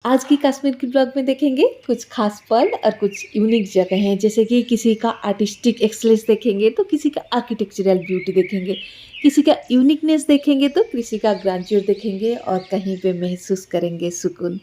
आज की कश्मीर की ब्लॉग में देखेंगे कुछ खास पल और कुछ यूनिक जगह हैं, जैसे कि किसी का आर्टिस्टिक एक्सलेंस देखेंगे तो किसी का आर्किटेक्चरल ब्यूटी देखेंगे, किसी का यूनिकनेस देखेंगे तो किसी का ग्रैंड्योर देखेंगे और कहीं पे महसूस करेंगे सुकून।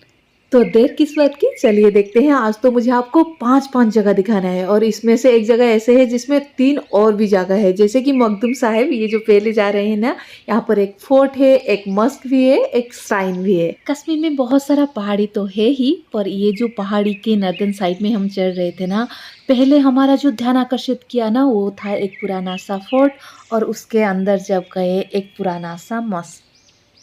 तो देर किस बात की, चलिए देखते हैं। आज तो मुझे आपको 5-5 जगह दिखाना है और इसमें से एक जगह ऐसे है जिसमें 3 और भी जगह है, जैसे कि मखदूम साहिब। ये जो पहले जा रहे हैं ना, यहाँ पर एक फोर्ट है, एक मस्क भी है, एक श्राइन भी है। कश्मीर में बहुत सारा पहाड़ी तो है ही, पर ये जो पहाड़ी के नॉर्दर्न साइड में हम चढ़ रहे थे ना, पहले हमारा जो ध्यान आकर्षित किया ना, वो था एक पुराना सा फोर्ट और उसके अंदर जब गए एक पुराना सा मस्क।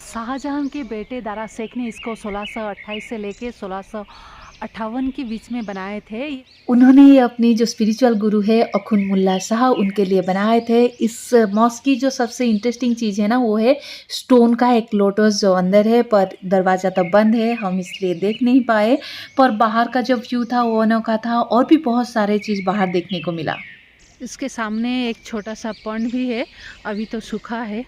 शाहजहां के बेटे दारा शेख ने इसको 1628 से लेके 1658 के बीच में बनाए थे। उन्होंने ये अपनी जो स्पिरिचुअल गुरु है अखुन मुल्ला शाह, उनके लिए बनाए थे। इस मॉस्क की जो सबसे इंटरेस्टिंग चीज़ है ना, वो है स्टोन का एक लोटस जो अंदर है, पर दरवाज़ा तो बंद है, हम इसलिए देख नहीं पाए। पर बाहर का जो व्यू था वो अनोखा था और भी बहुत सारे चीज़ बाहर देखने को मिला। इसके सामने एक छोटा सा पॉन्ड भी है, अभी तो सूखा है।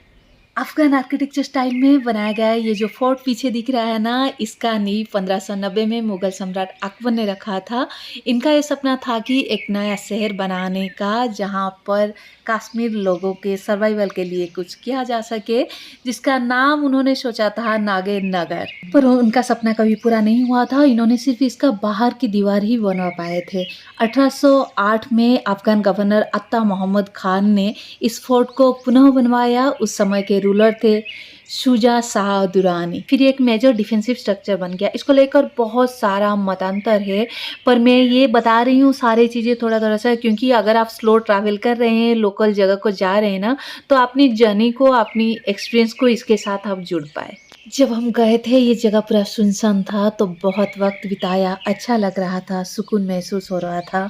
अफगान आर्किटेक्चर स्टाइल में बनाया गया है। ये जो फोर्ट पीछे दिख रहा है ना, इसका नींव 1590 में मुगल सम्राट अकबर ने रखा था। इनका ये सपना था कि एक नया शहर बनाने का, जहाँ पर कश्मीर लोगों के सर्वाइवल के लिए कुछ किया जा सके, जिसका नाम उन्होंने सोचा था नागे नगर। पर उनका सपना कभी पूरा नहीं हुआ था। इन्होंने सिर्फ इसका बाहर की दीवार ही बनवा पाए थे। 1808 में अफगान गवर्नर अत्ता मोहम्मद खान ने इस फोर्ट को पुनः बनवाया। उस समय के रूलर थे शुजा शाह दुरानी। फिर एक मेजर डिफेंसिव स्ट्रक्चर बन गया। इसको लेकर बहुत सारा मतांतर है, पर मैं ये बता रही हूँ सारी चीज़ें थोड़ा थोड़ा सा, क्योंकि अगर आप स्लो ट्रैवल कर रहे हैं, लोकल जगह को जा रहे हैं ना, तो अपनी जर्नी को, अपनी एक्सपीरियंस को इसके साथ आप जुड़ पाए। जब हम गए थे ये जगह पूरा सुनसान था, तो बहुत वक्त बिताया, अच्छा लग रहा था, सुकून महसूस हो रहा था।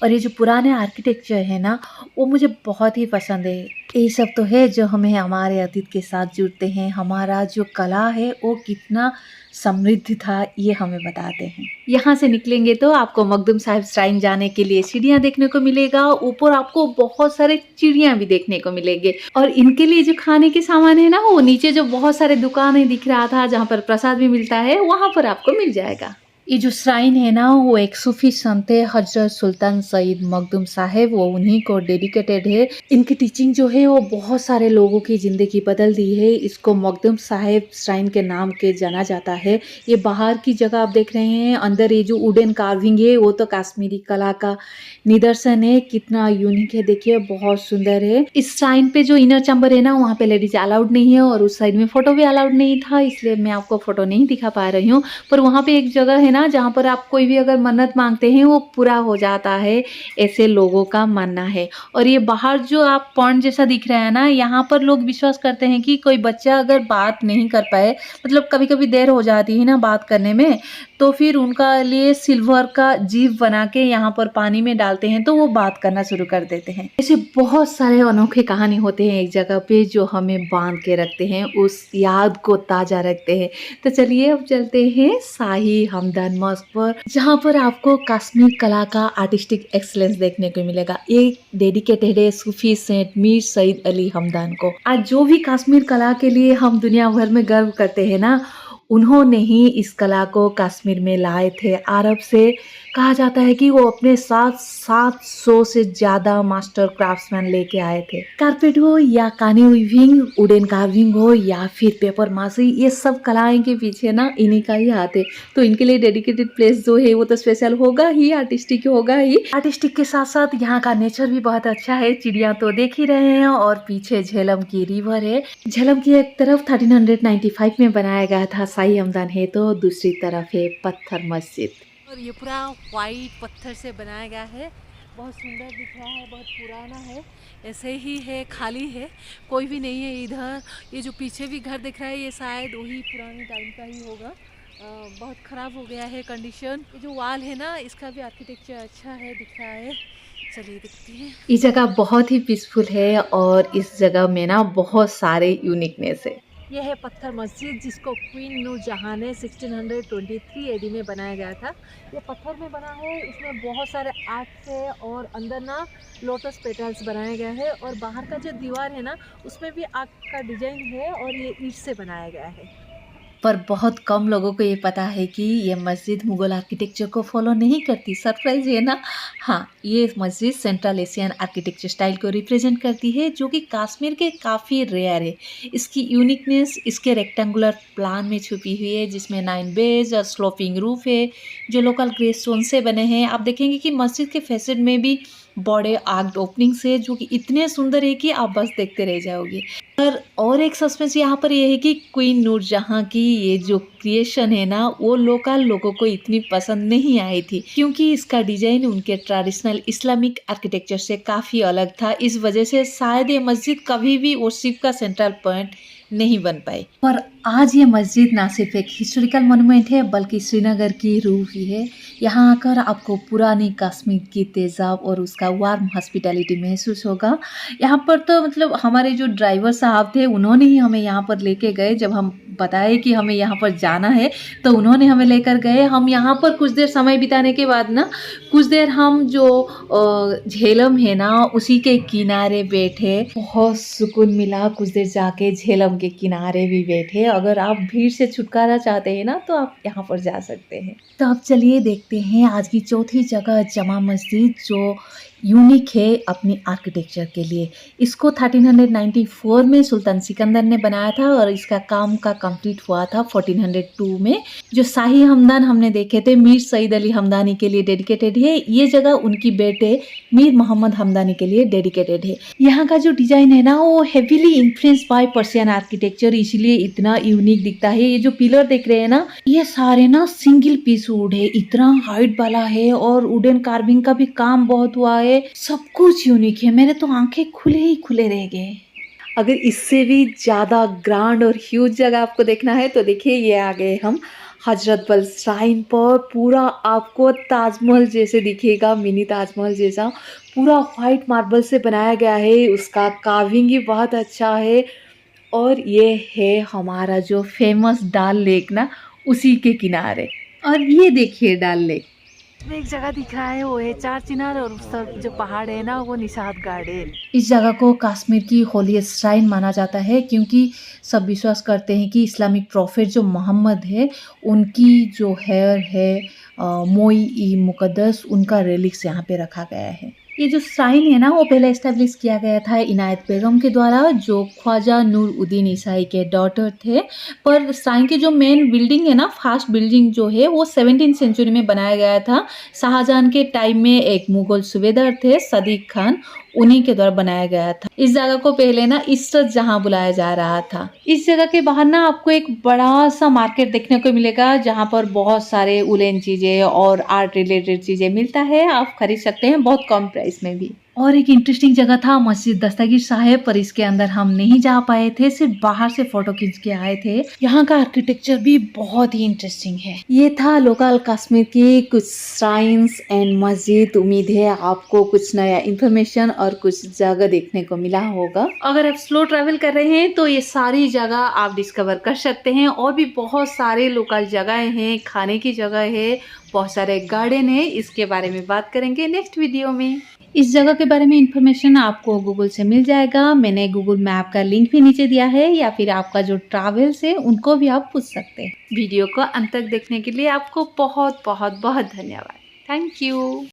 और ये जो पुराने आर्किटेक्चर है ना, वो मुझे बहुत ही पसंद है। ये सब तो है जो हमें हमारे अतीत के साथ जुड़ते हैं। हमारा जो कला है वो कितना समृद्ध था, ये हमें बताते हैं। यहाँ से निकलेंगे तो आपको मखदूम साहिब श्राइन जाने के लिए सीढ़ियाँ देखने को मिलेगा। ऊपर आपको बहुत सारे चिड़ियाँ भी देखने को मिलेंगे और इनके लिए जो खाने के सामान है ना, वो नीचे जो बहुत सारे दुकानें दिख रहा था जहाँ पर प्रसाद भी मिलता है, वहाँ पर आपको मिल जाएगा। ये जो श्राइन है ना, वो एक सूफी संत है, हजरत सुल्तान सईद मखदूम साहिब, वो उन्हीं को डेडिकेटेड है। इनकी टीचिंग जो है वो बहुत सारे लोगों की ज़िंदगी बदल दी है। इसको मखदूम साहिब श्राइन के नाम के जाना जाता है। ये बाहर की जगह आप देख रहे हैं, अंदर ये जो वुडन कार्विंग है वो तो कश्मीरी कला का निदर्शन है। कितना यूनिक है, देखिए, बहुत सुंदर है। इस श्राइन पे जो इनर चैम्बर है ना, वहाँ पे लेडीज अलाउड नहीं है और उस साइड में फोटो भी अलाउड नहीं था, इसलिए मैं आपको फोटो नहीं दिखा पा रही हूँ। पर वहाँ पे एक जगह है ना, जहाँ पर आप कोई भी अगर मन्नत मांगते हैं वो पूरा हो जाता है, ऐसे लोगों का मानना है। और ये बाहर जो आप पॉन्ड जैसा दिख रहा है ना, यहाँ पर लोग विश्वास करते हैं कि कोई बच्चा अगर बात नहीं कर पाए, मतलब कभी कभी देर हो जाती है ना बात करने में, तो फिर उनका लिए सिल्वर का जीव बना के यहाँ पर पानी में डालते हैं, तो वो बात करना शुरू कर देते हैं। ऐसे बहुत सारे अनोखे कहानी होते हैं एक जगह पे, जो हमें बांध के रखते हैं, उस याद को ताज़ा रखते हैं। तो चलिए अब चलते हैं शाही हमदान मॉस्क पर, जहाँ पर आपको कश्मीर कला का आर्टिस्टिक एक्सलेंस देखने को मिलेगा। एक डेडिकेटेड है सूफी सेंट मीर सईद अली हमदान को। आज जो भी कश्मीर कला के लिए हम दुनिया भर में गर्व करते हैं ना, उन्होंने ही इस कला को कश्मीर में लाए थे अरब से। कहा जाता है कि वो अपने साथ 700 से ज़्यादा मास्टर क्राफ्ट्समैन लेके आए थे। कारपेट हो या कानी वीविंग, वुडन कार्विंग हो या फिर पेपर मासी, ये सब कलाएं के पीछे ना इन्हीं का ही हाथ है। तो इनके लिए डेडिकेटेड प्लेस जो है वो तो स्पेशल होगा ही, आर्टिस्टिक होगा ही। आर्टिस्टिक के साथ साथ यहाँ का नेचर भी बहुत अच्छा है। चिड़िया तो देख ही रहे हैं और पीछे झेलम की रिवर है। झेलम की एक तरफ 1395 में बनाया गया था शाही हमदान है, तो दूसरी तरफ है पत्थर मस्जिद। और ये पूरा वाइट पत्थर से बनाया गया है, बहुत सुंदर दिख रहा है, बहुत पुराना है। ऐसे ही है, खाली है, कोई भी नहीं है इधर। ये जो पीछे भी घर दिख रहा है, ये शायद वही पुराने टाइम का ही होगा। बहुत ख़राब हो गया है कंडीशन। ये जो वाल है ना, इसका भी आर्किटेक्चर अच्छा है, दिख रहा है। चलिए देखते हैं। ये जगह बहुत ही पीसफुल है और इस जगह में ना बहुत सारे यूनिकनेस है। यह है पत्थर मस्जिद, जिसको क्वीन नूरजहां ने 1623 एडी में बनाया गया था। ये पत्थर में बना है, इसमें बहुत सारे आर्ट्स है और अंदर ना लोटस पेटल्स बनाया गया है। और बाहर का जो दीवार है ना, उसमें भी आर्ट का डिजाइन है और ये ईंट से बनाया गया है। पर बहुत कम लोगों को ये पता है कि ये मस्जिद मुग़ल आर्किटेक्चर को फ़ॉलो नहीं करती। सरप्राइज़ है ना? हाँ, ये मस्जिद सेंट्रल एशियन आर्किटेक्चर स्टाइल को रिप्रेजेंट करती है, जो कि कश्मीर के काफ़ी रेयर है। इसकी यूनिकनेस इसके रेक्टेंगुलर प्लान में छुपी हुई है, जिसमें 9 बेस और स्लोपिंग रूफ है, जो लोकल ग्रे स्टोन से बने हैं। आप देखेंगे कि मस्जिद के फैसड में भी बड़े आर्क्ड ओपनिंग्स है, जो कि इतने सुंदर है कि आप बस देखते रह जाओगे। और एक सस्पेंस यहाँ पर ये है कि क्वीन नूरजहाँ की ये जो क्रिएशन है ना, वो लोकल लोगों को इतनी पसंद नहीं आई थी, क्योंकि इसका डिजाइन उनके ट्रेडिशनल इस्लामिक आर्किटेक्चर से काफ़ी अलग था। इस वजह से शायद ये मस्जिद कभी भी वर्शिप का सेंट्रल पॉइंट नहीं बन पाई। पर आज ये मस्जिद ना सिर्फ एक हिस्टोरिकल मोनूमेंट है, बल्कि श्रीनगर की रूह भी है। यहाँ आकर आपको पुरानी कश्मीर की तेज़ाब और उसका वार्म हॉस्पिटैलिटी महसूस होगा। यहाँ पर तो मतलब हमारे जो ड्राइवर साहब थे, उन्होंने ही हमें यहाँ पर लेके गए। जब हम बताए कि हमें यहाँ पर जाना है, तो उन्होंने हमें लेकर गए। हम यहाँ पर कुछ देर समय बिताने के बाद ना, कुछ देर हम जो झेलम है ना, उसी के किनारे बैठे, बहुत सुकून मिला। कुछ देर जाके झेलम के किनारे भी बैठे। अगर आप भीड़ से छुटकारा चाहते हैं ना, तो आप यहाँ पर जा सकते हैं। तो अब चलिए देखते हैं आज की चौथी जगह, जमा मस्जिद, जो यूनिक है अपनी आर्किटेक्चर के लिए। इसको 1394 में सुल्तान सिकंदर ने बनाया था और इसका काम का कंप्लीट हुआ था 1402 में। जो शाही हमदान हमने देखे थे, मीर सईद अली हमदानी के लिए डेडिकेटेड है। ये जगह उनकी बेटे मीर मोहम्मद हमदानी के लिए डेडिकेटेड है। यहाँ का जो डिजाइन है ना, वो heavily influence by Persian architecture, इसलिए इतना यूनिक दिखता है। ये जो पिलर देख रहे हैं ना, ये सारे ना सिंगल पीस वुड है, इतना हाइट वाला है, और वुडन कार्विंग का भी काम बहुत हुआ है। सब कुछ यूनिक है। मेरे तो आंखें खुले ही खुले रह गए। अगर इससे भी ज़्यादा ग्रांड और ह्यूज जगह आपको देखना है, तो देखिए ये आ गए हम हजरत बल श्राइन पर। पूरा आपको ताजमहल जैसे दिखेगा, मिनी ताजमहल जैसा, पूरा वाइट मार्बल से बनाया गया है। उसका कार्विंग ही बहुत अच्छा है। और ये है हमारा जो फेमस डल लेक ना, उसी के किनारे। और ये देखिए डल लेक। एक जगह दिख रहा है, वो है चार चिनार, और उस तरफ जो पहाड़ है ना, वो निशात गार्डन। इस जगह को कश्मीर की होलीएस्ट श्राइन माना जाता है, क्योंकि सब विश्वास करते हैं कि इस्लामिक प्रॉफिट जो मोहम्मद है, उनकी जो हेयर है मोई ई मुकद्दस, उनका रेलिक्स यहाँ पे रखा गया है। ये जो श्राइन है ना, वो पहले एस्टेब्लिश किया गया था इनायत बेगम के द्वारा, जो ख्वाजा नूर-उद्दीन ईसाई के डॉटर थे। पर श्राइन की जो मेन बिल्डिंग है ना, फर्स्ट बिल्डिंग जो है, वो 17th सेंचुरी में बनाया गया था। शाहजहां के टाइम में एक मुगल सूबेदार थे सदीक खान, उन्हीं के द्वारा बनाया गया था। इस जगह को पहले ना इशरत जहां बुलाया जा रहा था। इस जगह के बाहर ना आपको एक बड़ा सा मार्केट देखने को मिलेगा, जहां पर बहुत सारे उलेन चीजें और आर्ट रिलेटेड चीजें मिलता है। आप खरीद सकते हैं बहुत कम प्राइस में भी। और एक इंटरेस्टिंग जगह था मस्जिद दस्तगीर साहिब, पर इसके अंदर हम नहीं जा पाए थे, सिर्फ बाहर से फोटो खींच के आए थे। यहाँ का आर्किटेक्चर भी बहुत ही इंटरेस्टिंग है। ये था लोकल कश्मीर की कुछ श्राइन्स एंड मस्जिद। उम्मीद है आपको कुछ नया इन्फॉर्मेशन और कुछ जगह देखने को मिला होगा। अगर आप स्लो ट्रैवल कर रहे हैं, तो ये सारी जगह आप डिस्कवर कर सकते हैं। और भी बहुत सारे लोकल जगह हैं, खाने की जगह है, बहुत सारे गार्डन है। इसके बारे में बात करेंगे नेक्स्ट वीडियो में। इस जगह के बारे में इंफॉर्मेशन आपको गूगल से मिल जाएगा। मैंने गूगल मैप का लिंक भी नीचे दिया है, या फिर आपका जो ट्रैवल्स है उनको भी आप पूछ सकते हैं। वीडियो को अंत तक देखने के लिए आपको बहुत बहुत बहुत धन्यवाद। Thank you.